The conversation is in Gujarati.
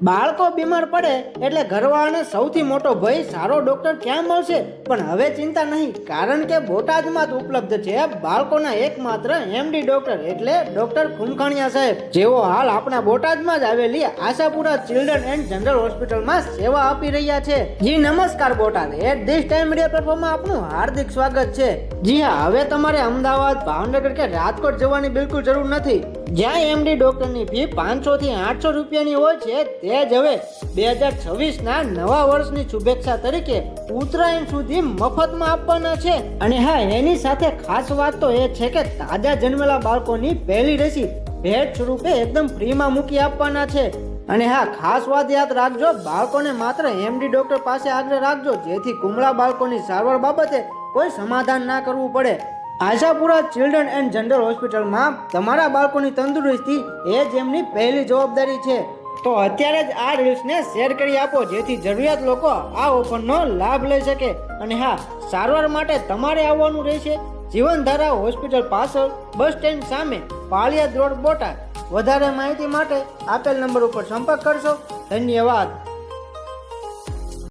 બાળકો બીમાર પડે એટલે ઘરવાળાને સૌથી મોટો ભય સારો ડોક્ટર ક્યાં મળશે, પણ હવે ચિંતા નહીં, કારણ કે બોટાદમાં જ ઉપલબ્ધ છે બાળકોના એકમાત્ર એમડી ડોક્ટર એટલે ડોક્ટર ખુમખાણિયા સાહેબ, જેઓ હાલ આપણા બોટાદમાં જ આવેલી આશાપુરા ચિલ્ડ્રન એન્ડ જનરલ હોસ્પિટલમાં સેવા આપી રહ્યા છે. જી નમસ્કાર Botad, at this time media પ્લેટફોર્મમાં આપનું હાર્દિક સ્વાગત છે. જી હા, હવે તમારે અમદાવાદ, ભાવનગર કે રાજકોટ જવાની બિલકુલ જરૂર નથી. જ્યાં એમડી ડોક્ટરની ફી 500 થી 800 રૂપિયાની હોય છે, તે જ હવે 2026ના નવા વર્ષની શુભેચ્છા તરીકે ઉત્તરાયણ સુધી મફતમાં આપવાના છે. અને હા, એની સાથે ખાસ વાત તો એ છે કે તાજા જન્મેલા બાળકોની પહેલી રસી ભેટ સ્વરૂપે એકદમ ફ્રીમાં મૂકી આપવાના છે. અને હા, ખાસ વાત યાદ રાખજો, બાળકોને માત્ર એમડી ડોક્ટર પાસે આગ્રહ રાખજો, જેથી કુમળા બાળકોની સારવાર બાબતે કોઈ સમાધાન ના કરવું પડે. આશાપુરા ચિલ્ડ્રન એન્ડ જનરલ હોસ્પિટલમાં તમારા બાળકોની તંદુરસ્તી એ જ એમની પહેલી જવાબદારી છે. તો અત્યારે જ આ રીલ્સને શેર કરી આપો, જેથી જરૂરિયાત લોકો આ ઓફરનો લાભ લઈ શકે. અને હા, સારવાર માટે તમારે આવવાનું રહેશે જીવનધારા હોસ્પિટલ પાછળ, બસ સ્ટેન્ડ સામે, પાળિયાદ રોડ, બોટાદ. વધારે માહિતી માટે આપેલ નંબર ઉપર સંપર્ક કરશો. ધન્યવાદ.